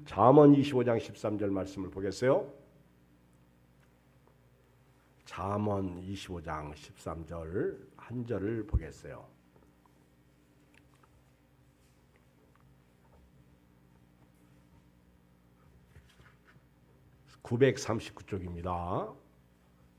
잠언 25장 13절 말씀을 보겠어요. 잠언 25장 13절 한 절을 보겠어요. (939쪽입니다)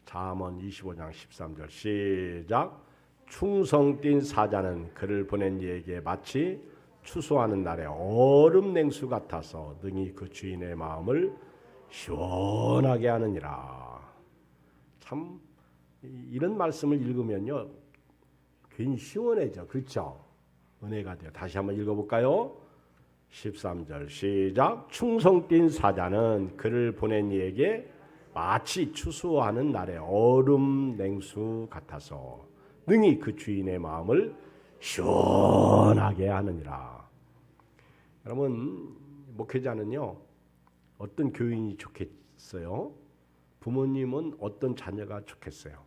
잠언 25장 13절 시작. 충성 띈 사자는 그를 보낸 이에게 마치 추수하는 날에 얼음 냉수 같아서 능히 그 주인의 마음을 시원하게 하느니라. 참 이런 말씀을 읽으면요 괜히 시원해져. 그렇죠? 은혜가 돼요. 다시 한번 읽어볼까요? 13절 시작. 충성 띈 사자는 그를 보낸 이에게 마치 추수하는 날에 얼음 냉수 같아서 능히 그 주인의 마음을 시원하게 하느니라. 여러분, 목회자는요 어떤 교인이 좋겠어요? 부모님은 어떤 자녀가 좋겠어요?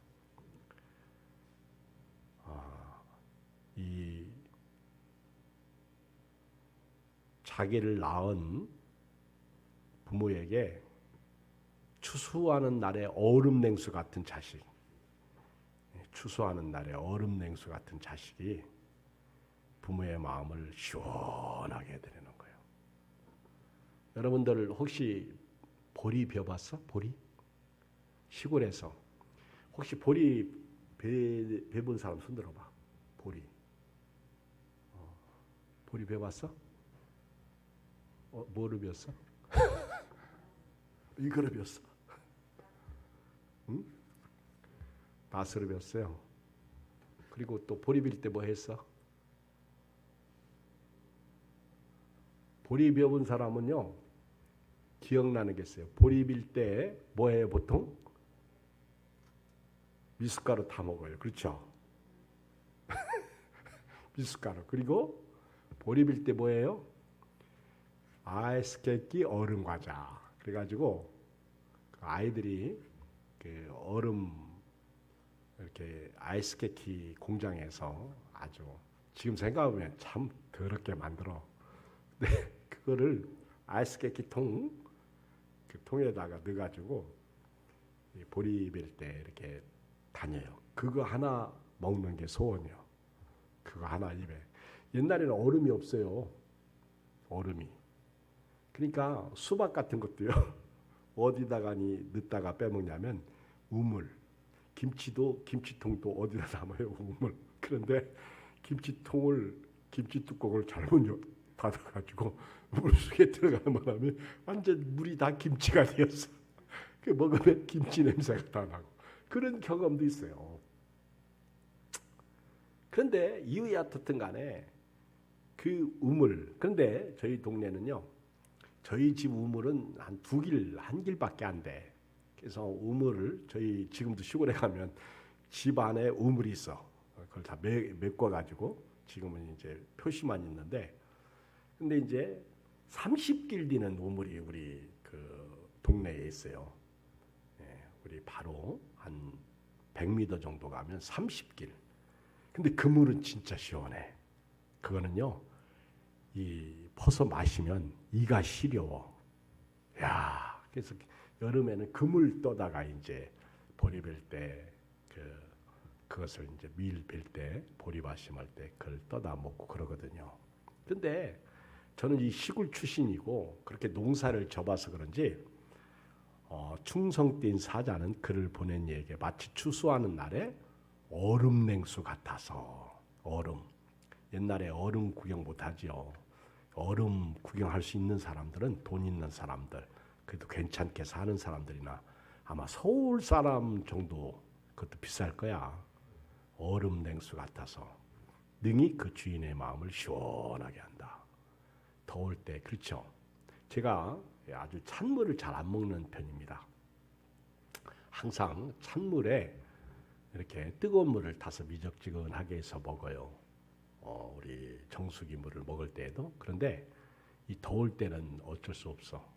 이 자기를 낳은 부모에게 추수하는 날에 얼음 냉수 같은 자식, 추수하는 날에 얼음 냉수 같은 자식이 부모의 마음을 시원하게 해드리는 거예요. 여러분들 혹시 보리 배워봤어? 보리? 시골에서 혹시 보리 배본 사람 손 들어봐. 보리. 보리 배워봤어? 뭐를 배웠어? 이거를 배웠어. 응? 낫으로 배웠어요. 그리고 또 보리 빌 때 뭐 했어? 보리 배운 사람은요 기억나는 게 있어요. 보리 빌 때 뭐 해요 보통? 미숫가루 타 먹어요. 그렇죠? 미숫가루. 그리고 보리 빌 때 뭐 해요? 아이스 케이크 얼음 과자. 그래가지고 아이들이 그 얼음 이렇게 아이스 케이크 공장에서 아주 지금 생각하면 참 더럽게 만들어. 근데 그거를 아이스 케이크 그 통에다가 넣어가지고 보리 빌 때 이렇게 다녀요. 그거 하나 먹는 게 소원이요. 그거 하나 입에. 옛날에는 얼음이 없어요. 얼음이. 그러니까 수박 같은 것도요. 어디다가 넣다가 빼먹냐면 우물. 김치도 김치통도 어디다 담아요. 우물. 그런데 김치 뚜껑을 잘못 닫아가지고 물속에 들어가는 바람에 완전 물이 다 김치가 되었어. 그 먹으면 김치 냄새가 다 나고 그런 경험도 있어요. 그런데 이유야 어떻든 간에 그 우물. 그런데 저희 동네는요. 저희 집 우물은 한 한 길밖에 안 돼. 그래서 우물을 저희 지금도 시골에 가면 집 안에 우물이 있어. 그걸 다 메꿔가지고 지금은 이제 표시만 있는데, 근데 이제 30길 뒤는 우물이 우리 그 동네에 있어요. 우리 바로 한 100m 정도 가면 30길. 근데 그 물은 진짜 시원해. 그거는요, 퍼서 마시면 이가 시려워. 야, 그래서 여름에는 그물 떠다가 이제 보리 빌 때 그것을 이제 밀 빌 때 보리 마심할 때 그걸 떠다 먹고 그러거든요. 근데 저는 이 시골 출신이고 그렇게 농사를 접어서 그런지 충성 띈 사자는 그를 보낸 이에게 마치 추수하는 날에 얼음 냉수 같아서. 얼음. 옛날에 얼음 구경 못하지요. 얼음 구경할 수 있는 사람들은 돈 있는 사람들, 그래도 괜찮게 사는 사람들이나 아마 서울 사람 정도 그것도 비쌀 거야. 얼음 냉수 같아서 능히 그 주인의 마음을 시원하게 한다. 더울 때. 그렇죠. 제가 아주 찬물을 잘 안 먹는 편입니다. 항상 찬물에 이렇게 뜨거운 물을 타서 미적지근하게 해서 먹어요. 우리 정수기 물을 먹을 때에도. 그런데 이 더울 때는 어쩔 수 없어.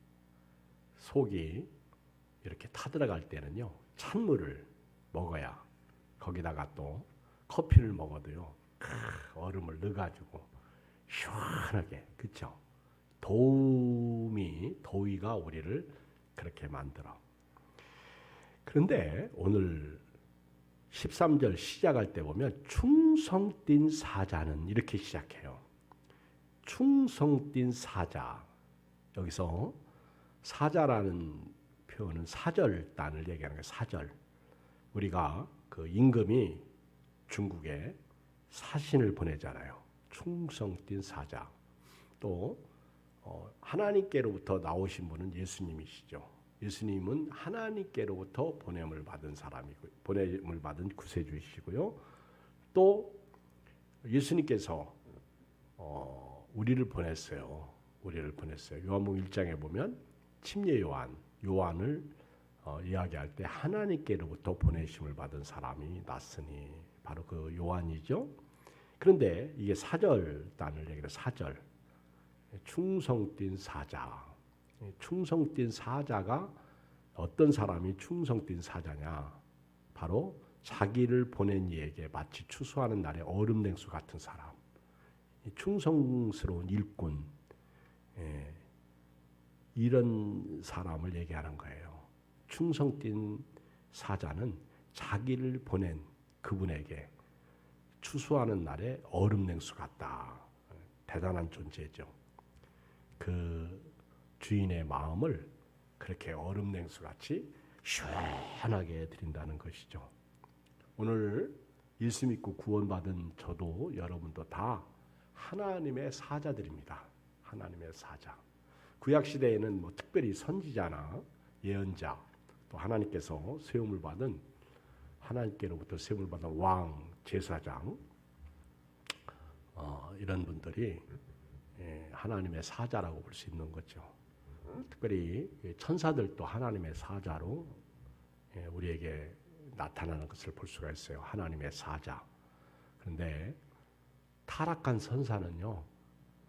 속이 이렇게 타들어갈 때는요 찬물을 먹어야. 거기다가 또 커피를 먹어도요 얼음을 넣어가지고 시원하게. 그렇죠? 도움이 의가 우리를 그렇게 만들어. 그런데 오늘 13절 시작할 때 보면 충성띤 사자는 이렇게 시작해요. 충성띤 사자. 여기서 사자라는 표현은 사절단을 얘기하는 거예요. 사절. 우리가 그 임금이 중국에 사신을 보내잖아요. 충성띤 사자. 또 하나님께로부터 나오신 분은 예수님이시죠. 예수님은 하나님께로부터 보냄을 받은 사람이고 보냄을 받은 구세주이시고요. 또 예수님께서 우리를 보냈어요. 우리를 보냈어요. 요한복음 1장에 보면 침례 요한을 이야기할 때 하나님께로부터 보내심을 받은 사람이 났으니 바로 그 요한이죠. 그런데 이게 사절단을 얘기해요. 사절. 충성띤 사자. 충성띤 사자가 어떤 사람이 충성띤 사자냐? 바로 자기를 보낸 이에게 마치 추수하는 날에 얼음 냉수 같은 사람. 충성스러운 일꾼. 이런 사람을 얘기하는 거예요. 충성띤 사자는 자기를 보낸 그분에게 추수하는 날에 얼음 냉수 같다. 대단한 존재죠. 그 주인의 마음을 그렇게 얼음 냉수 같이 시원하게 드린다는 것이죠. 오늘 예수 믿고 구원받은 저도 여러분도 다 하나님의 사자들입니다. 하나님의 사자. 구약 시대에는 뭐 특별히 선지자나 예언자, 또 하나님께서 세움을 받은 하나님께로부터 세움을 받은 왕, 제사장 이런 분들이 하나님의 사자라고 볼 수 있는 거죠. 특별히 천사들도 하나님의 사자로 우리에게 나타나는 것을 볼 수가 있어요. 하나님의 사자. 그런데 타락한 선사는요,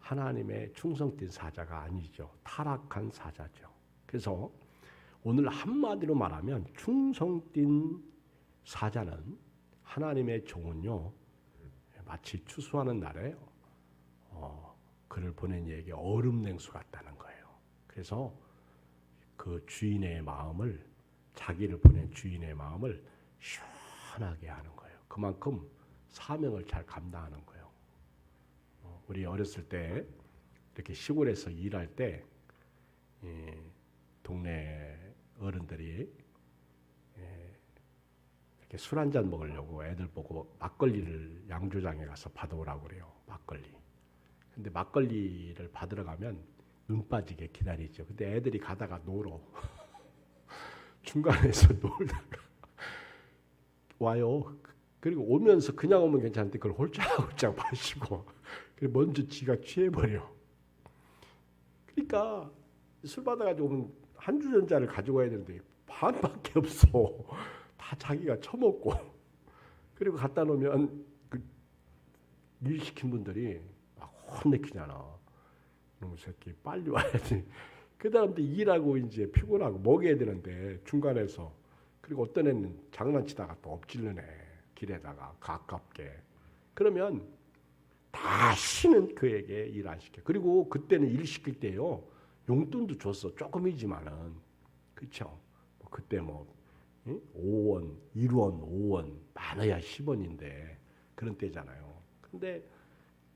하나님의 충성된 사자가 아니죠. 타락한 사자죠. 그래서 오늘 한마디로 말하면 충성된 사자는 하나님의 종은요, 마치 추수하는 날에 그를 보낸 이에게 얼음 냉수 같다는 거예요. 그래서 그 주인의 마음을, 자기를 보낸 주인의 마음을 시원하게 하는 거예요. 그만큼 사명을 잘 감당하는 거예요. 우리 어렸을 때 이렇게 시골에서 일할 때 동네 어른들이 이렇게 술 한잔 먹으려고 애들 보고 막걸리를 양조장에 가서 받아오라고 그래요. 막걸리. 근데 막걸리를 받으러 가면 눈 빠지게 기다리죠. 근데 애들이 가다가 놀어. 중간에서 놀다가 와요. 그리고 오면서 그냥 오면 괜찮은데 그걸 홀짝홀짝 마시고 먼저 지가 취해버려. 그러니까 술 받아가지고 오면 한 주전자를 가지고 와야 되는데 반밖에 없어. 다 자기가 처먹고. 그리고 갖다 놓으면 그 일 시킨 분들이 막 혼내키잖아. 이놈의 새끼 빨리 와야지. 그 다음에 일하고 이제 피곤하고 먹여야 되는데 중간에서. 그리고 어떤 애는 장난치다가 또 엎질러내. 길에다가 가깝게. 그러면 다시는 그에게 일 안 시켜. 그리고 그때는 일 시킬 때요, 용돈도 줬어. 조금이지만은. 그렇죠? 그때 뭐 5원, 1원, 5원, 많아야 10원인데 그런 때잖아요. 근데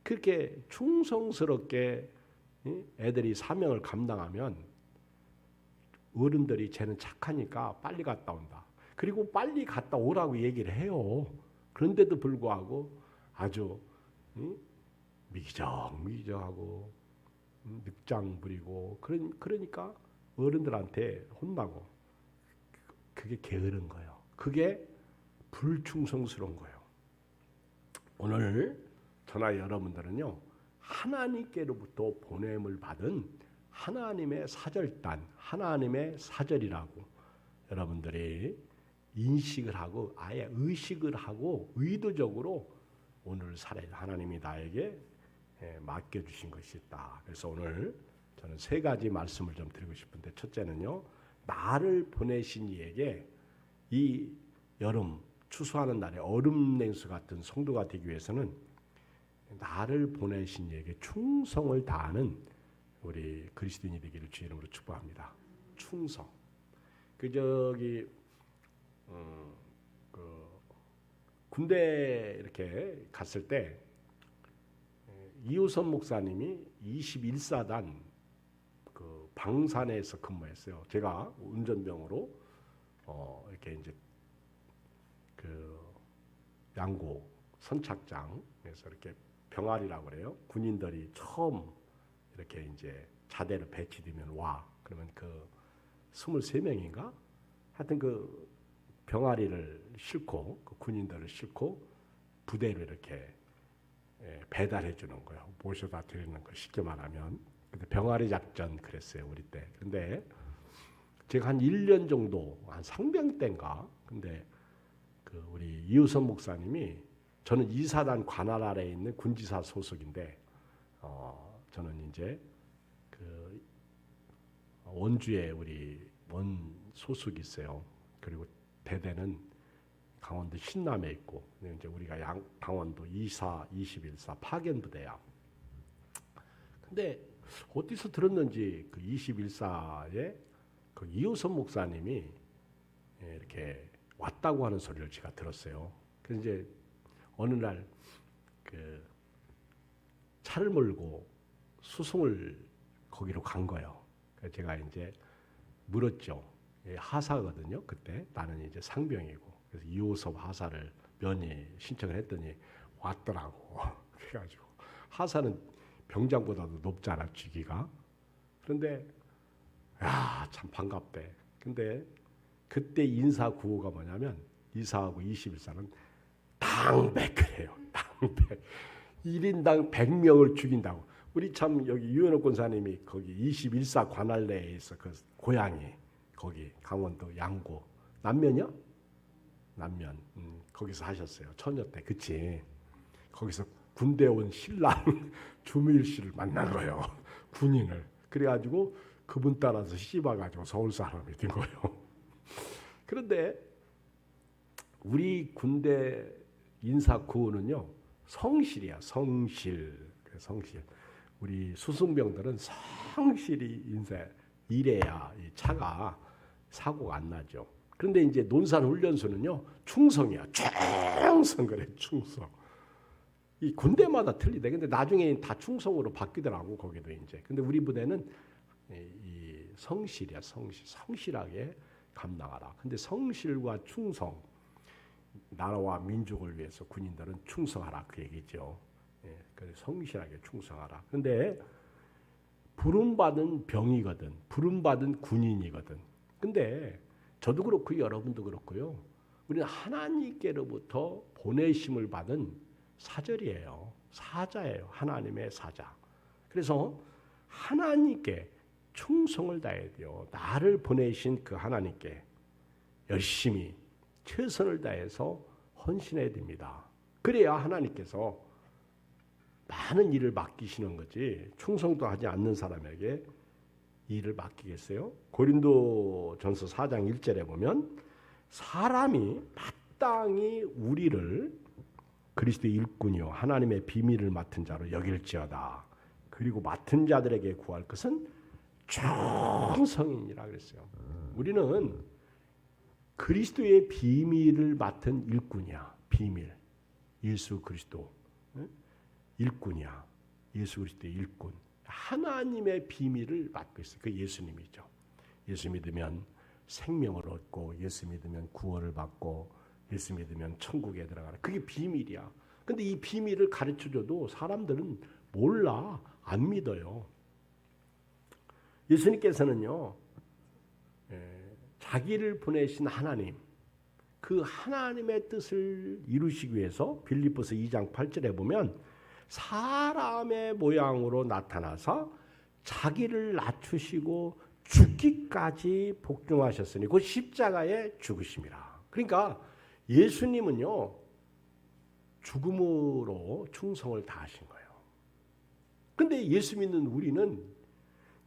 그렇게 충성스럽게 애들이 사명을 감당하면 어른들이 쟤는 착하니까 빨리 갔다 온다. 그리고 빨리 갔다 오라고 얘기를 해요. 그런데도 불구하고 아주 미기적하고 늑장 부리고 그러니까 어른들한테 혼나고 그게 게으른 거예요. 그게 불충성스러운 거예요. 오늘 저나 여러분들은요, 하나님께로부터 보냄을 받은 하나님의 사절단, 하나님의 사절이라고 여러분들이 인식을 하고 아예 의식을 하고 의도적으로 오늘 살아야 하나님이 나에게 맡겨주신 것이 있다. 그래서 오늘 저는 세 가지 말씀을 좀 드리고 싶은데, 첫째는요, 나를 보내신 이에게 이 여름 추수하는 날에 얼음 냉수 같은 성도가 되기 위해서는 나를 보내신 이에게 충성을 다하는 우리 그리스도인이 되기를 주의 이름으로 축복합니다. 충성. 그 군대 이렇게 갔을 때 이호선 목사님이 21사단 그 방산에서 근무했어요. 제가 운전병으로 이렇게 이제 그 양구 선착장에서 이렇게 병아리라고 그래요. 군인들이 처음 이렇게 이제 자대로 배치되면 와. 그러면 그 23명인가? 하여튼 그 병아리를 싣고 그 군인들을 싣고 부대로 이렇게 배달해 주는 거예요. 모셔다 드리는 거 쉽게 말하면. 근데 병아리 작전 그랬어요, 우리 때. 근데 제가 한 1년 정도 한 상병 때인가? 근데 그 우리 이우선 목사님이 저는 이사단 관할 아래에 있는 군지사 소속인데 저는 이제 그 원주에 우리 원 소속이 있어요. 그리고 대대는 강원도 신남에 있고, 이제 우리가 강원도 24, 21사 파견부대야. 근데 어디서 들었는지 그 21사에 그 이호선 목사님이 이렇게 왔다고 하는 소리를 제가 들었어요. 그래서 이제 어느 날 그 차를 몰고 수송을 거기로 간 거예요. 그래서 제가 이제 물었죠. 하사거든요. 그때 나는 이제 상병이고, 그래서 2호섭 하사를 면회 신청을 했더니 왔더라고. 그래가지고 하사는 병장보다도 높잖아, 직위가. 그런데 참 반갑대. 근데 그때 인사 구호가 뭐냐면 이사하고 21사는 당백이에요. 당백. 1인당 100명을 죽인다고. 우리 참 여기 유현옥 권사님이 거기 21사 관할 내에 있어. 그 고향이 거기 강원도 양구 남면이요? 남면. 거기서 하셨어요. 처녀 때. 그치? 거기서 군대 온 신랑 주미일 씨를 만난 거예요. 군인을. 그래가지고 그분 따라서 씹어가지고 서울 사람이 된 거예요. 그런데 우리 군대 인사 구호는요, 성실이야. 성실. 성실. 우리 수송병들은 성실히 인사 이래야 이 차가 사고가 안 나죠. 그런데 이제 논산 훈련소는요, 충성이야. 충성 그래. 충성. 이 군대마다 틀리대. 근데 나중에 다 충성으로 바뀌더라고, 거기도 이제. 근데 우리 부대는 이 성실이야. 성실하게 감당하라. 근데 성실과 충성, 나라와 민족을 위해서 군인들은 충성하라, 그 얘기죠. 그래서 성실하게 충성하라. 근데 부름받은 병이거든. 부름받은 군인이거든. 근데 저도 그렇고 여러분도 그렇고요. 우리는 하나님께로부터 보내심을 받은 사절이에요. 사자예요. 하나님의 사자. 그래서 하나님께 충성을 다해야 돼요. 나를 보내신 그 하나님께 열심히 최선을 다해서 헌신해야 됩니다. 그래야 하나님께서 많은 일을 맡기시는 거지, 충성도 하지 않는 사람에게 일을 맡기겠어요? 고린도전서 4장 1절에 보면 사람이 마땅히 우리를 그리스도의 일꾼이요 하나님의 비밀을 맡은 자로 여길지어다. 그리고 맡은 자들에게 구할 것은 충성이니라 그랬어요. 우리는 그리스도의 비밀을 맡은 일꾼이야. 비밀. 예수 그리스도 일꾼이야. 예수 그리스도의 일꾼. 하나님의 비밀을 맡고 있어요. 그 예수님이죠. 예수 믿으면 생명을 얻고, 예수 믿으면 구원을 받고, 예수 믿으면 천국에 들어가라. 그게 비밀이야. 근데 이 비밀을 가르쳐줘도 사람들은 몰라. 안 믿어요. 예수님께서는요, 자기를 보내신 하나님, 그 하나님의 뜻을 이루시기 위해서 빌립보서 2장 8절에 보면 사람의 모양으로 나타나서 자기를 낮추시고 죽기까지 복종하셨으니 곧 십자가에 죽으심이라. 그러니까 예수님은요, 죽음으로 충성을 다하신 거예요. 근데 예수 믿는 우리는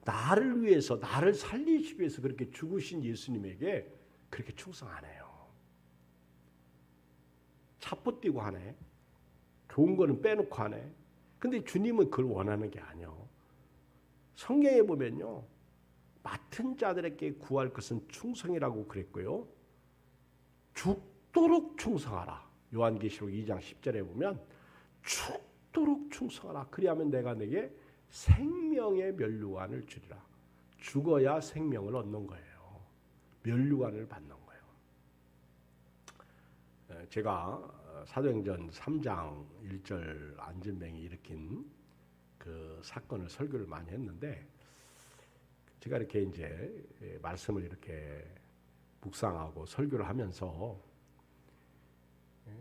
나를 위해서, 나를 살리시기 위해서 그렇게 죽으신 예수님에게 그렇게 충성 안 해요. 차포 뛰고 하네. 좋은 거는 빼놓고 하네. 근데 주님은 그걸 원하는 게 아니에요. 성경에 보면요. 맡은 자들에게 구할 것은 충성이라고 그랬고요. 죽도록 충성하라. 요한계시록 2장 10절에 보면 죽도록 충성하라. 그리하면 내가 내게 생명의 면류관을 주리라. 죽어야 생명을 얻는 거예요. 면류관을 받는 거예요. 제가 사도행전 3장 1절 안진뱅이 일으킨 그 사건을 설교를 많이 했는데 제가 이렇게 이제 말씀을 이렇게 묵상하고 설교를 하면서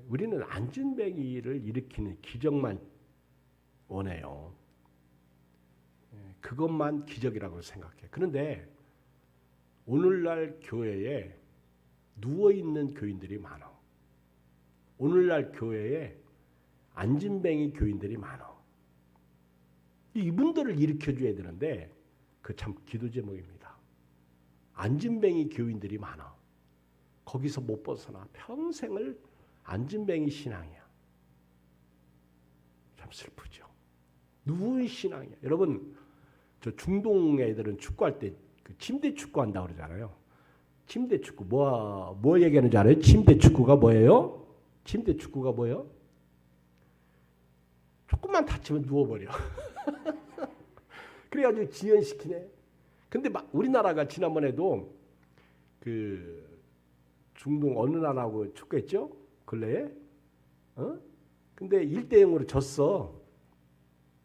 우리는 안진뱅이를 일으키는 기적만 원해요. 그것만 기적이라고 생각해. 그런데 오늘날 교회에 누워있는 교인들이 많아. 오늘날 교회에 안진뱅이 교인들이 많아. 이분들을 일으켜줘야 되는데 그 참 기도 제목입니다. 안진뱅이 교인들이 많아. 거기서 못 벗어나. 평생을 안진뱅이 신앙이야. 참 슬프죠. 누운 신앙이야. 여러분 저 중동 애들은 축구할 때 그 침대 축구 한다고 그러잖아요. 침대 축구 뭐 얘기하는지 알아요? 침대 축구가 뭐예요? 침대 축구가 뭐예요? 조금만 다치면 누워버려. 그래가지고 지연시키네. 근데 우리나라가 지난번에도 그 중동 어느 나라하고 축구했죠? 근래에? 근데 1대0으로 졌어.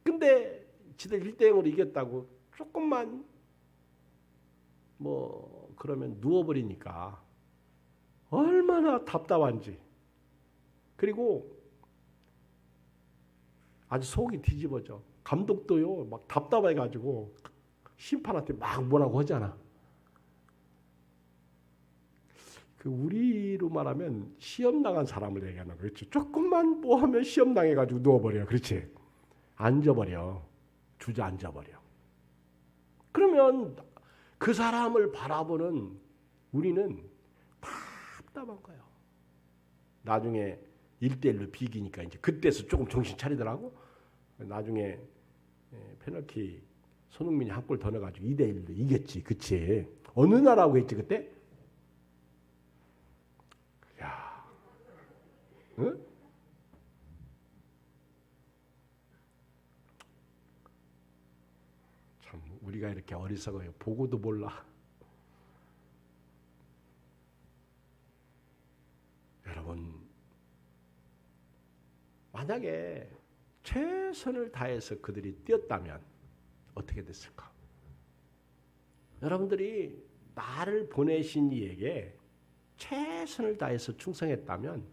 근데 지들 1대0으로 이겼다고 조금만 뭐 그러면 누워버리니까 얼마나 답답한지. 그리고 아주 속이 뒤집어져. 감독도요 막 답답해가지고 심판한테 막 뭐라고 하잖아. 그 우리로 말하면 시험 당한 사람을 얘기하는 거예요. 그렇지. 조금만 뭐 하면 시험 당해가지고 누워버려. 그렇지. 앉아버려. 주저앉아버려. 그러면 그 사람을 바라보는 우리는 답답한 거예요. 나중에 1대1로 비기니까 이제 그때서 조금 정신 차리더라고. 나중에 페널티 손흥민이 한 골 더 넣어가지고 2대1로 이겼지. 그치. 어느 나라하고 했지 그때? 야, 응? 참 우리가 이렇게 어리석어요. 보고도 몰라. 여러분 만약에 최선을 다해서 그들이 뛰었다면 어떻게 됐을까? 여러분들이 나를 보내신 이에게 최선을 다해서 충성했다면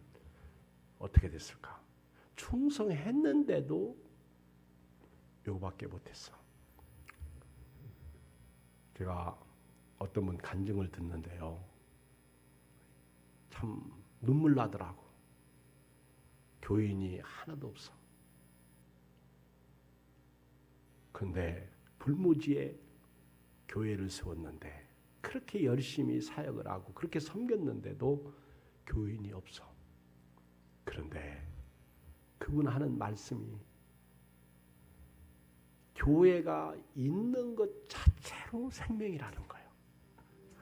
어떻게 됐을까? 충성했는데도 요거밖에 못했어. 제가 어떤 분 간증을 듣는데요. 참 눈물 나더라고. 교인이 하나도 없어. 근데 불모지에 교회를 세웠는데 그렇게 열심히 사역을 하고 그렇게 섬겼는데도 교인이 없어. 그런데 그분 하는 말씀이 교회가 있는 것 자체로 생명이라는 거예요.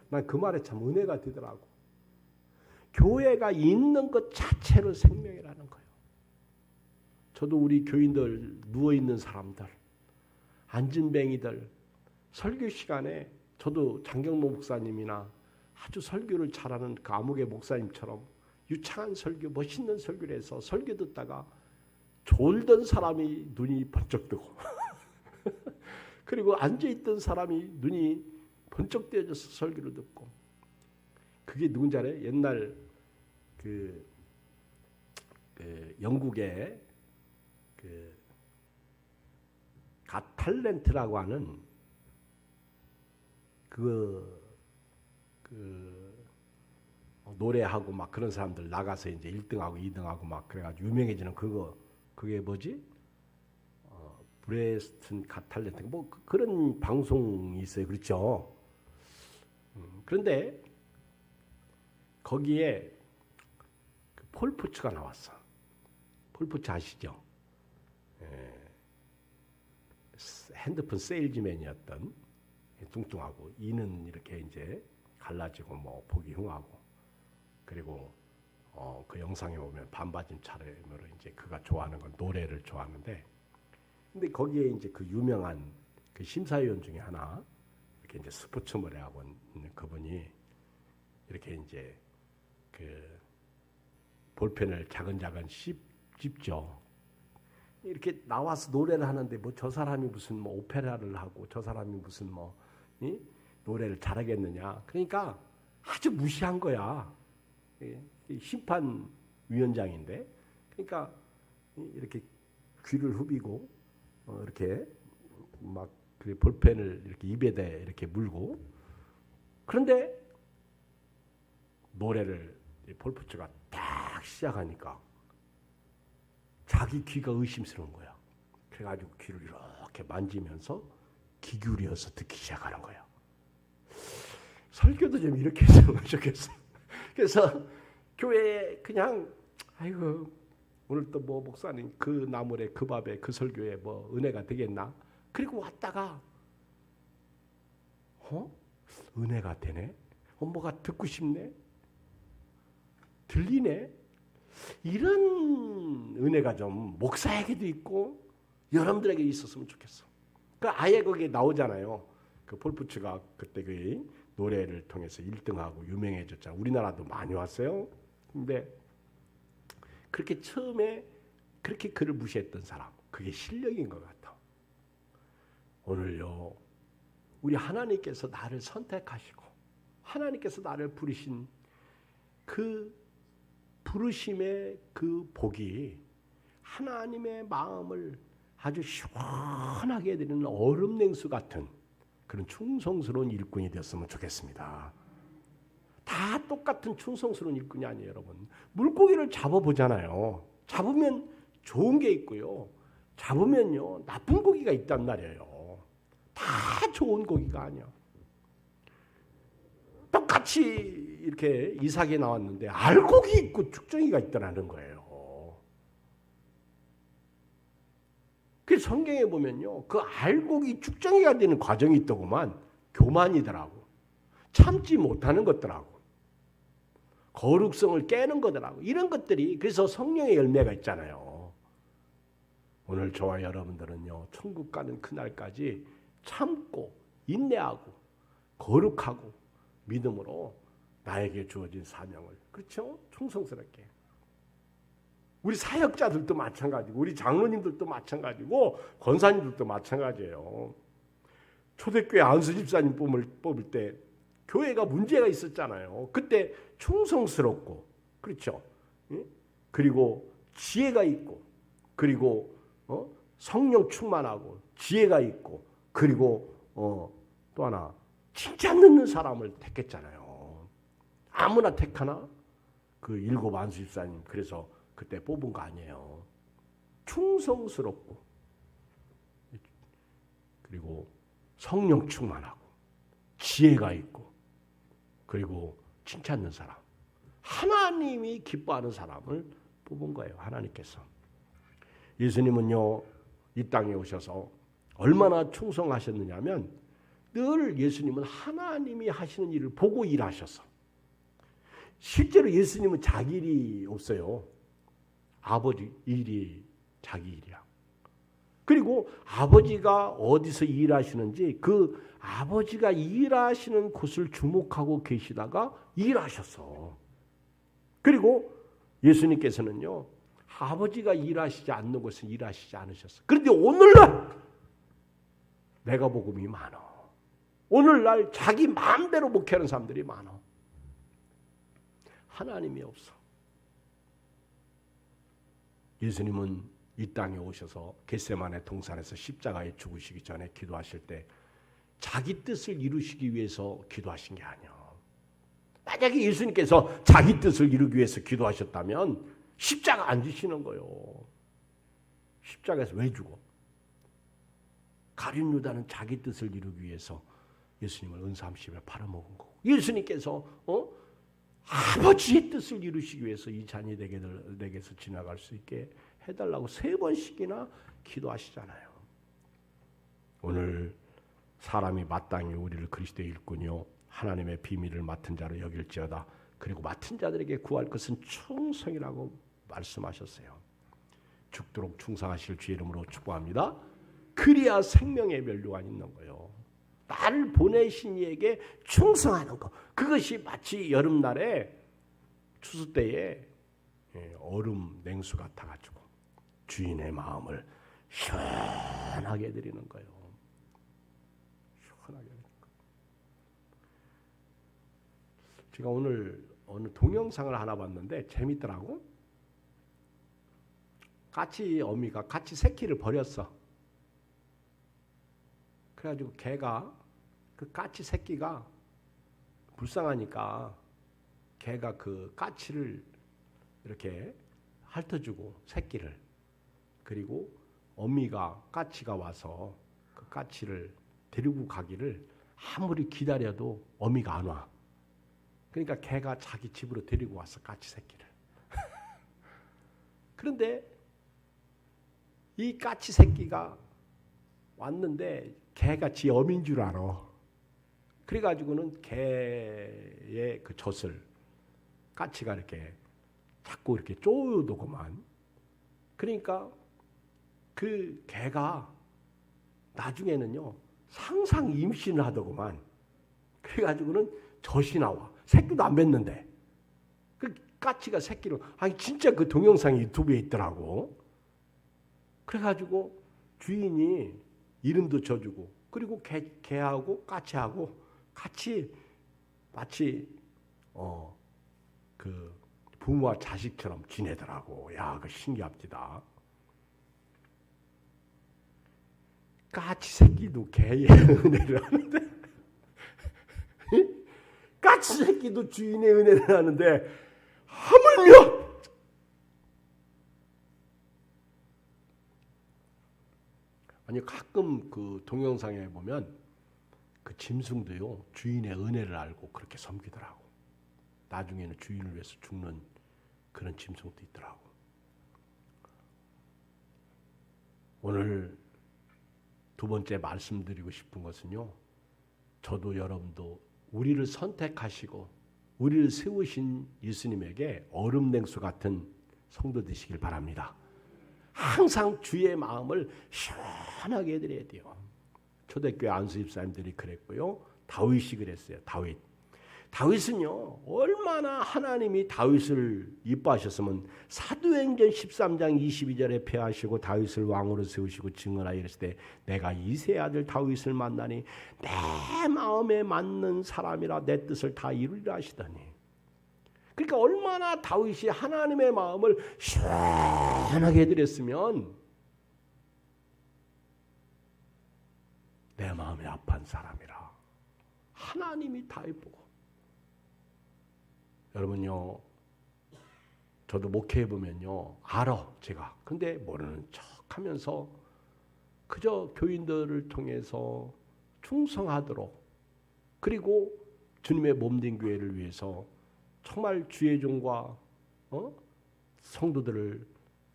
난 그 말에 참 은혜가 되더라고. 교회가 있는 것 자체로 생명이라는 거예요. 저도 우리 교인들 누워있는 사람들 안진뱅이들 설교 시간에 저도 장경모 목사님이나 아주 설교를 잘하는 그 아무개 목사님처럼 유창한 설교, 멋있는 설교를 해서 설교 듣다가 졸던 사람이 눈이 번쩍 뜨고 그리고 앉아있던 사람이 눈이 번쩍 뜨여져서 설교를 듣고 그게 누군지 알아요? 옛날 그 영국의 그 갓탤런트라고 하는 그 노래하고 막 그런 사람들 나가서 이제 1등하고 2등하고 막 그래가지고 유명해지는 그게 뭐지? 브레스튼 갓탤런트 뭐 그런 방송이 있어요. 그렇죠? 그런데 거기에 그 폴푸츠가 나왔어. 폴푸츠 아시죠? 핸드폰 세일즈맨이었던 뚱뚱하고 이는 이렇게 이제 갈라지고 뭐 보기 흉하고 그리고 그 영상에 보면 반바지 차림으로 이제 그가 좋아하는 건 노래를 좋아하는데 근데 거기에 이제 그 유명한 그 심사위원 중에 하나 이렇게 이제 스포츠 노래학원 있는 그분이 이렇게 이제 그 볼펜을 작은 씹죠. 이렇게 나와서 노래를 하는데 뭐 저 사람이 무슨 뭐 오페라를 하고 저 사람이 무슨 뭐 노래를 잘하겠느냐. 그러니까 아주 무시한 거야. 심판위원장인데 그러니까 이렇게 귀를 후비고 이렇게 막 그 볼펜을 이렇게 입에다 이렇게 물고 그런데 노래를 볼프츠가 딱 시작하니까 자기 귀가 의심스러운 거야. 그래가지고 귀를 이렇게 만지면서 귀 기울여서 듣기 시작하는 거야. 설교도 좀 이렇게 했으면 좋겠어. 그래서 교회에 그냥 아이고 오늘 또 뭐 목사님 그 나물에 그 밥에 그 설교에 뭐 은혜가 되겠나? 그리고 왔다가 은혜가 되네? 뭐가 듣고 싶네? 들리네? 이런 은혜가 좀 목사에게도 있고 여러분들에게 있었으면 좋겠어. 그 아예 거기에 나오잖아요. 그 폴푸츠가 그때 그 노래를 통해서 1등하고 유명해졌잖아. 우리나라도 많이 왔어요. 근데 그렇게 처음에 그렇게 그를 무시했던 사람, 그게 실력인 것 같아. 오늘요, 우리 하나님께서 나를 선택하시고 하나님께서 나를 부르신 그 부르심의 그 복이 하나님의 마음을 아주 시원하게 해드리는 얼음 냉수 같은 그런 충성스러운 일꾼이 되었으면 좋겠습니다. 다 똑같은 충성스러운 일꾼이 아니에요, 여러분. 물고기를 잡아보잖아요. 잡으면 좋은 게 있고요. 잡으면요, 나쁜 고기가 있단 말이에요. 다 좋은 고기가 아니야. 똑같이 이렇게 이삭이 나왔는데 알곡이 있고 쭉정이가 있다는 거예요. 그 성경에 보면요, 그 알곡이 쭉정이가 되는 과정이 있더구만. 교만이더라고. 참지 못하는 것더라고. 거룩성을 깨는 거더라고. 이런 것들이 그래서 성령의 열매가 있잖아요. 오늘 저와 여러분들은요, 천국 가는 그날까지 참고 인내하고 거룩하고 믿음으로 나에게 주어진 사명을 그렇죠? 충성스럽게. 우리 사역자들도 마찬가지고 우리 장로님들도 마찬가지고 권사님들도 마찬가지예요. 초대교회 안수 집사님 뽑을 때 교회가 문제가 있었잖아요. 그때 충성스럽고 그렇죠? 그리고 지혜가 있고 그리고 성령 충만하고 지혜가 있고 그리고 또 하나 칭찬 듣는 사람을 택했잖아요. 아무나 택하나? 그 7 안수 집사님 그래서 그때 뽑은 거 아니에요. 충성스럽고 그리고 성령 충만하고 지혜가 있고 그리고 칭찬 듣는 사람 하나님이 기뻐하는 사람을 뽑은 거예요. 하나님께서. 예수님은요 이 땅에 오셔서 얼마나 충성하셨느냐면 늘 예수님은 하나님이 하시는 일을 보고 일하셨어. 실제로 예수님은 자기 일이 없어요. 아버지 일이 자기 일이야. 그리고 아버지가 어디서 일하시는지 그 아버지가 일하시는 곳을 주목하고 계시다가 일하셨어. 그리고 예수님께서는요. 아버지가 일하시지 않는 곳은 일하시지 않으셨어. 그런데 오늘날 내가 복음이 많아. 오늘날 자기 마음대로 목회하는 사람들이 많아. 하나님이 없어. 예수님은 이 땅에 오셔서 겟세마네 동산에서 십자가에 죽으시기 전에 기도하실 때 자기 뜻을 이루시기 위해서 기도하신 게 아니야. 만약에 예수님께서 자기 뜻을 이루기 위해서 기도하셨다면 십자가 안 지시는 거예요. 십자가에서 왜 죽어? 가룟 유다는 자기 뜻을 이루기 위해서 예수님을 은삼십에 팔아먹은 거고 예수님께서 아버지의 뜻을 이루시기 위해서 이 잔이 내게서 지나갈 수 있게 해달라고 3번씩이나 기도하시잖아요. 오늘 사람이 마땅히 우리를 그리스도의 일꾼이요 하나님의 비밀을 맡은 자로 여길지어다. 그리고 맡은 자들에게 구할 것은 충성이라고 말씀하셨어요. 죽도록 충성하실 주의 이름으로 축복합니다. 그리야 생명의 면류가 있는 거예요. 나를 보내신 이에게 충성하는 것. 그것이 마치 여름날에 추수 때에 얼음 냉수 같아가지고 주인의 마음을 시원하게 해드리는 거예요. 시원하게 해드리는 거예요. 제가 오늘 어느 동영상을 하나 봤는데 재밌더라고. 까치 어미가 까치 새끼를 버렸어. 그래가지고 걔가 그 까치 새끼가 불쌍하니까 걔가 그 까치를 이렇게 핥아주고 새끼를, 그리고 어미가 까치가 와서 그 까치를 데리고 가기를 아무리 기다려도 어미가 안 와. 그러니까 걔가 자기 집으로 데리고 왔어, 까치 새끼를. 그런데 이 까치 새끼가 왔는데 걔가 지 어미인 줄 알아. 그래가지고는 걔의 그 젖을 까치가 이렇게 자꾸 이렇게 쪼여도구만. 그러니까 그 개가 나중에는요 상상 임신을 하더구만. 그래가지고는 젖이 나와. 새끼도 안 맺는데 그 까치가 새끼를, 아니 진짜 그 동영상이 유튜브에 있더라고. 그래가지고 주인이 이름도 줘주고, 그리고 개하고 까치하고 같이 마치 그 부모와 자식처럼 지내더라고. 야, 그 신기합니다. 까치 새끼도 개의 은혜를 하는데 까치 새끼도 주인의 은혜를 하는데 하물며 아니 가끔 그 동영상에 보면 그 짐승도요 주인의 은혜를 알고 그렇게 섬기더라고. 나중에는 주인을 위해서 죽는 그런 짐승도 있더라고. 오늘 두 번째 말씀드리고 싶은 것은요, 저도 여러분도 우리를 선택하시고 우리를 세우신 예수님에게 얼음 냉수 같은 성도 되시길 바랍니다. 항상 주의 마음을 시원하게 해드려야 돼요. 초대교회 안수 집사님들이 그랬고요, 다윗이 그랬어요. 다윗은요 얼마나 하나님이 다윗을 이뻐하셨으면 사도행전 13장 22절에 폐하시고 다윗을 왕으로 세우시고 증언하여 이랬을 때 내가 이새의 아들 다윗을 만나니 내 마음에 맞는 사람이라 내 뜻을 다 이루리라 하시더니, 그러니까 얼마나 다윗이 하나님의 마음을 시원하게 해드렸으면 내 마음에 합한 사람이라 하나님이 다 이쁘고. 여러분요, 저도 목회해보면요 알아 제가. 근데 모르는 척하면서 그저 교인들을 통해서 충성하도록, 그리고 주님의 몸된 교회를 위해서 정말 주의 종과 성도들을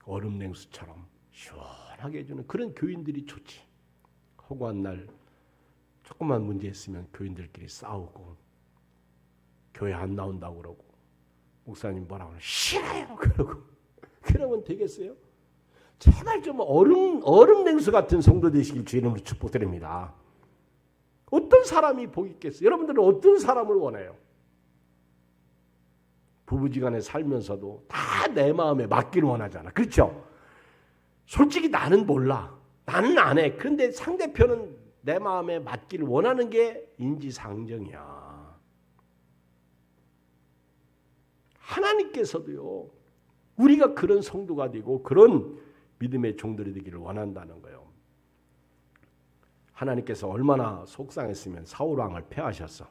얼음 냉수처럼 시원하게 해주는 그런 교인들이 좋지. 허구한 날 조금만 문제 있으면 교인들끼리 싸우고 교회 안 나온다고 그러고 목사님 뭐라고 하면 싫어요 그러고, 그러면 되겠어요? 제발 좀 얼음 냉수 같은 성도 되시길 주의 이름으로 축복드립니다. 어떤 사람이 복 있겠어요? 여러분들은 어떤 사람을 원해요? 부부지간에 살면서도 다 내 마음에 맞기를 원하잖아. 그렇죠? 솔직히 나는 몰라. 나는 안 해. 그런데 상대편은 내 마음에 맞기를 원하는 게 인지상정이야. 하나님께서도요 우리가 그런 성도가 되고 그런 믿음의 종들이 되기를 원한다는 거예요. 하나님께서 얼마나 속상했으면 사울 왕을 패하셨어.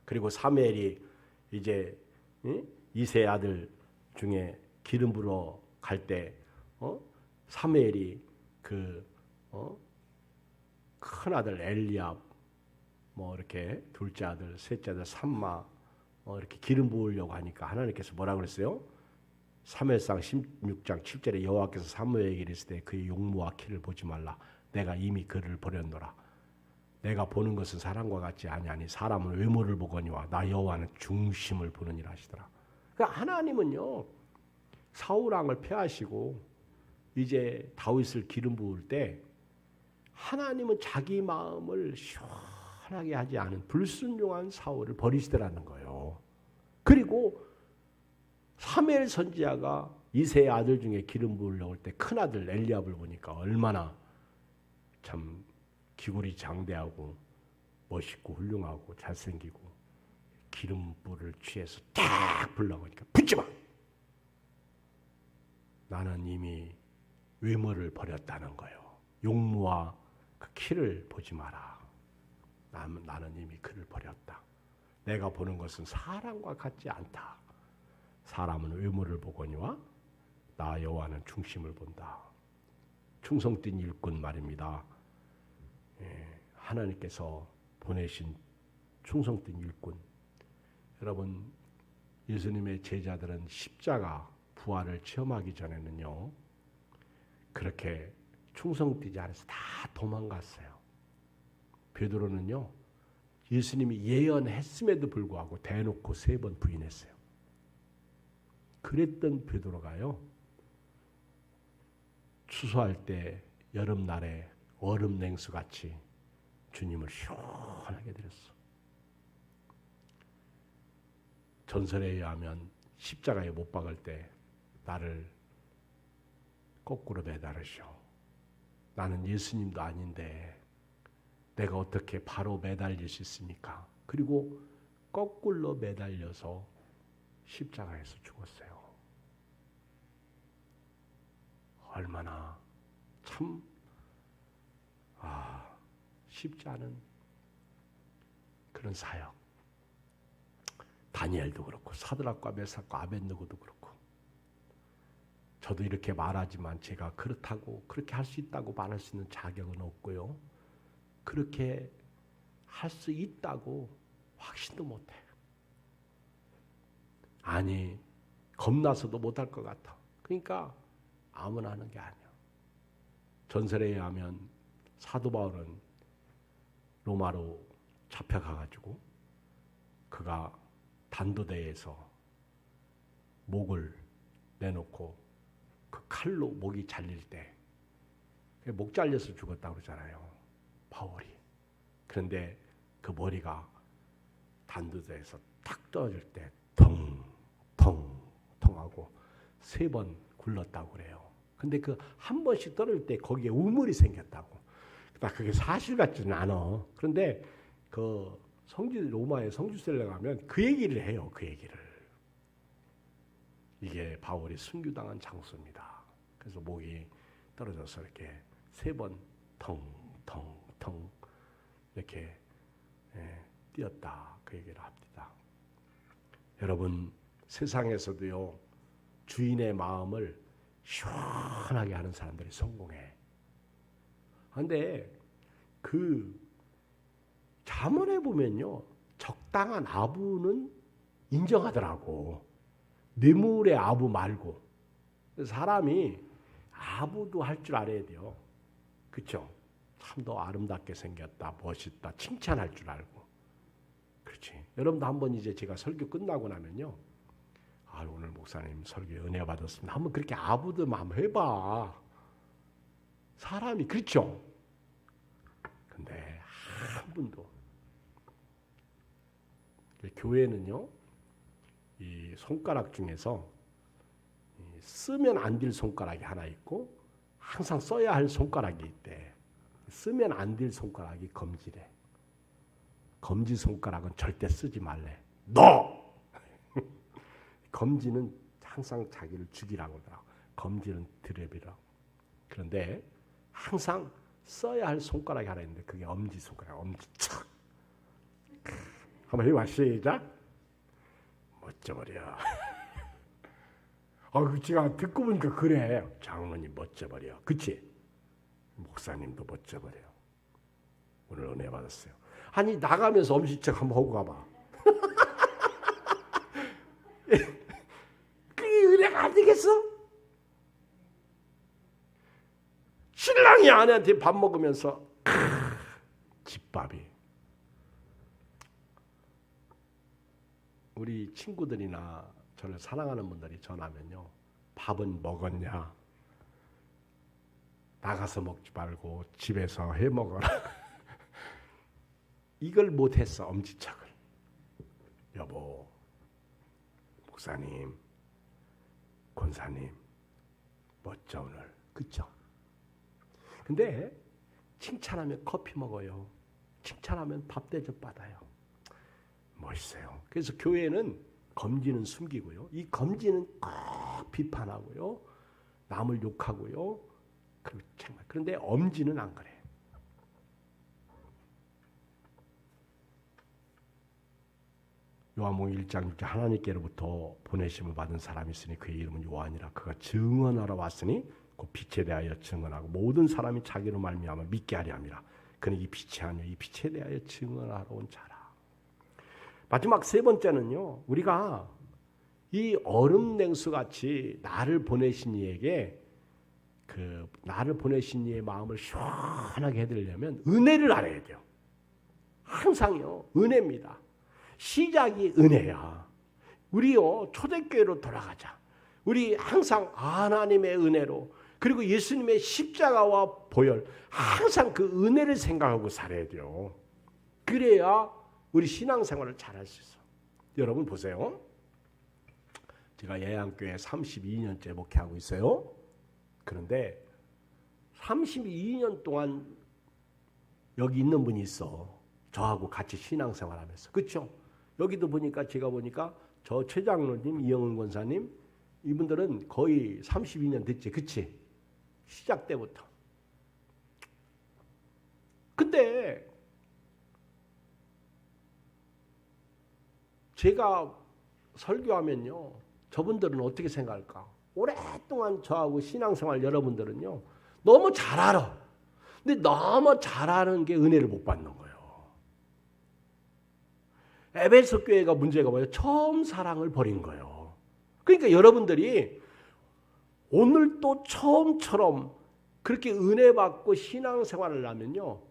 그리고 사무엘이 이제 이새의 아들 중에 기름 부러 갈 때 사무엘이 그 큰 아들 엘리압, 뭐 이렇게 둘째 아들, 셋째 아들 삼마 이렇게 기름 부으려고 하니까 하나님께서 뭐라 그랬어요? 사무엘상 16장 7절에 여호와께서 사무엘에게 이르시되 그의 용모와 키를 보지 말라. 내가 이미 그를 버렸노라. 내가 보는 것은 사람과 같지 아니하니 사람은 외모를 보거니와 나 여호와는 중심을 보느니라 하시더라. 그러니까 하나님은요, 사울 왕을 패하시고 이제 다윗을 기름 부을 때 하나님은 자기 마음을 시원하게 하지 않은 불순종한 사울을 버리시더라는 거예요. 그리고 사무엘 선지자가 이새의 아들 중에 기름 부으려고 할 때 큰아들 엘리압을 보니까 얼마나 참 기골이 장대하고 멋있고 훌륭하고 잘생기고 기름불을 취해서 딱 불라고 하니까 붙지 마! 나는 이미 외모를 버렸다는 거예요. 용모와 그 키를 보지 마라. 나는 이미 그를 버렸다. 내가 보는 것은 사람과 같지 않다. 사람은 외모를 보거니와 나 여호와는 중심을 본다. 충성된 일꾼 말입니다. 하나님께서 보내신 충성된 일꾼. 여러분, 예수님의 제자들은 십자가 부활을 체험하기 전에는요, 그렇게 충성되지 않아서 다 도망갔어요. 베드로는요, 예수님이 예언했음에도 불구하고 대놓고 3번 부인했어요. 그랬던 베드로가요, 추수할 때 여름날에 얼음 냉수같이 주님을 시원하게 드렸어. 전설에 의하면 십자가에 못 박을 때 나를 거꾸로 매달으시오. 나는 예수님도 아닌데 내가 어떻게 바로 매달릴 수 있습니까? 그리고 거꾸로 매달려서 십자가에서 죽었어요. 얼마나 참 쉽지 않은 그런 사역. 다니엘도 그렇고 사드락과 메삭과 아벳느고도 그렇고, 저도 이렇게 말하지만 제가 그렇다고 그렇게 할 수 있다고 말할 수 있는 자격은 없고요. 그렇게 할 수 있다고 확신도 못해요. 아니, 겁나서도 못할 것 같아. 그러니까 아무나 하는 게 아니야. 전설에 의하면 사도 바울은 로마로 잡혀가가지고 그가 단도대에서 목을 내놓고 그 칼로 목이 잘릴 때 목 잘려서 죽었다고 그러잖아요, 바울이. 그런데 그 머리가 단도대에서 탁 떨어질 때 텅텅텅 하고 3번 굴렀다고 그래요. 근데 그 한 번씩 떨어질 때 거기에 우물이 생겼다고. 그게 사실 같지는 않아. 그런데 그 로마의 성지순례 가면 그 얘기를 해요. 그 얘기를. 이게 바울이 순교당한 장소입니다. 그래서 목이 떨어져서 이렇게 3번 텅텅텅 이렇게 뛰었다. 그 얘기를 합니다. 여러분, 세상에서도요, 주인의 마음을 시원하게 하는 사람들이 성공해. 그런데 그 잠언에 보면요, 적당한 아부는 인정하더라고. 뇌물의 아부 말고. 사람이 아부도 할 줄 알아야 돼요. 그렇죠? 참 더 아름답게 생겼다, 멋있다, 칭찬할 줄 알고. 그렇지. 여러분도 한번 이제 제가 설교 끝나고 나면요, 오늘 목사님 설교에 은혜 받았습니다. 한번 그렇게 아부도 한번 해봐. 사람이 그렇죠. 근데 한 분도. 교회는요, 이 손가락 중에서 쓰면 안 될 손가락이 하나 있고 항상 써야 할 손가락이 있대. 쓰면 안 될 손가락이 검지래. 검지 손가락은 절대 쓰지 말래. 너! 검지는 항상 자기를 죽이라고 하더라고. 검지는 드랩이라고. 그런데 항상 써야 할 손가락이 하나 있는데 그게 엄지손가락. 엄지척. 한번 해봐. 시작. 멋져버려. 제가 듣고 보니까 그래. 장로님 멋져버려. 그치? 목사님도 멋져버려. 오늘 은혜 받았어요. 아니, 나가면서 엄지척 한번 하고 가봐. 그게 은혜가 안 되겠어? 신랑이 아내한테 밥 먹으면서 집밥이. 우리 친구들이나 저를 사랑하는 분들이 전하면요, 밥은 먹었냐? 나가서 먹지 말고 집에서 해 먹어라. 이걸 못했어, 엄지척을. 여보, 목사님, 권사님, 멋져 오늘. 그쵸? 근데 칭찬하면 커피 먹어요. 칭찬하면 밥 대접 받아요. 멋있어요. 그래서 교회는 검지는 숨기고요. 이 검지는 꼭 비판하고요. 남을 욕하고요. 그런데 엄지는 안 그래. 요한복음 1장 6절 하나님께로부터 보내심을 받은 사람이 있으니 그의 이름은 요한이라. 그가 증언하러 왔으니 그 빛에 대하여 증언하고 모든 사람이 자기로 말미암아 믿게 하려 함이라. 그는 이 빛이 아니요 이 빛에 대하여 증언하러 온 자라. 마지막 세 번째는요, 우리가 이 얼음 냉수 같이 나를 보내신 이에게 나를 보내신 이의 마음을 시원하게 해드리려면 은혜를 알아야 돼요. 항상요, 은혜입니다. 시작이 은혜야. 우리요, 초대교회로 돌아가자. 우리 항상 하나님의 은혜로, 그리고 예수님의 십자가와 보혈, 항상 그 은혜를 생각하고 살아야 돼요. 그래야 우리 신앙생활을 잘할 수 있어. 여러분 보세요. 제가 예양교회 32년째 목회하고 있어요. 그런데 32년 동안 여기 있는 분이 있어. 저하고 같이 신앙생활하면서. 그렇죠? 여기도 보니까 제가 보니까 저 최장로님, 이영은 권사님, 이분들은 거의 32년 됐지. 그치? 시작 때부터. 근데 제가 설교하면요, 저분들은 어떻게 생각할까? 오랫동안 저하고 신앙생활 여러분들은요, 너무 잘 알아. 근데 너무 잘 아는 게 은혜를 못 받는 거예요. 에베소 교회가 문제가 뭐예요? 처음 사랑을 버린 거예요. 그러니까 여러분들이 오늘 또 처음처럼 그렇게 은혜 받고 신앙생활을 하면요,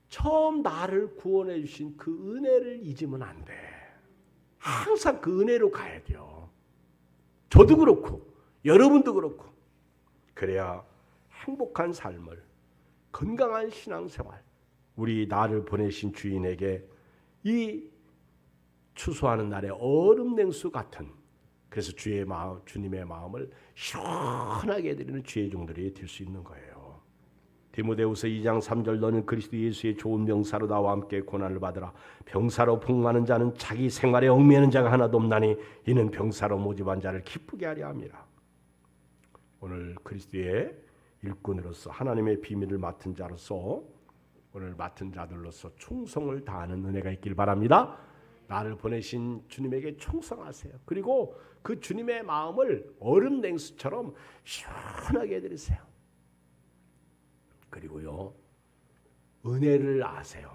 처음 나를 구원해 주신 그 은혜를 잊으면 안 돼. 항상 그 은혜로 가야 돼요. 저도 그렇고 여러분도 그렇고. 그래야 행복한 삶을, 건강한 신앙생활, 우리 나를 보내신 주인에게 이 추수하는 날의 얼음 냉수 같은, 그래서 주의 마음, 주님의 마음을 시원하게 해드리는 주의 종들이 될 수 있는 거예요. 디모데후서 2장 3절 너는 그리스도 예수의 좋은 병사로 나와 함께 고난을 받으라. 병사로 복무하는 자는 자기 생활에 얽매이는 자가 하나도 없나니 이는 병사로 모집한 자를 기쁘게 하려 함이라. 오늘 그리스도의 일꾼으로서 하나님의 비밀을 맡은 자로서, 오늘 맡은 자들로서 충성을 다하는 은혜가 있길 바랍니다. 나를 보내신 주님에게 충성하세요. 그리고 그 주님의 마음을 얼음 냉수처럼 시원하게 해드리세요. 그리고요, 은혜를 아세요.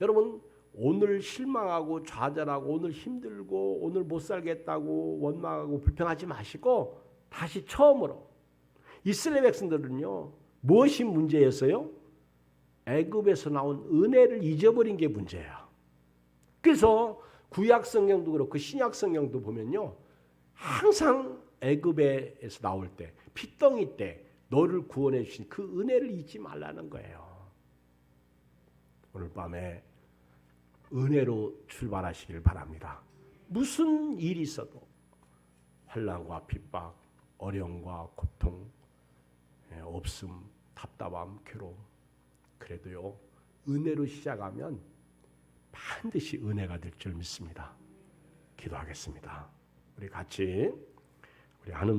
여러분, 오늘 실망하고 좌절하고 오늘 힘들고 오늘 못 살겠다고 원망하고 불평하지 마시고 다시 처음으로. 이스라엘 백성들은요, 무엇이 문제였어요? 애굽에서 나온 은혜를 잊어버린 게 문제야. 그래서 구약 성경도 그렇고 신약 성경도 보면요, 항상 애굽에서 나올 때, 핏덩이 때 너를 구원해 주신 그 은혜를 잊지 말라는 거예요. 오늘 밤에 은혜로 출발하시길 바랍니다. 무슨 일이 있어도, 환난과 핍박, 어려움과 고통, 없음, 답답함, 괴로움, 그래도요, 은혜로 시작하면 반드시 은혜가 될 줄 믿습니다. 기도하겠습니다. 우리 같이 우리 한음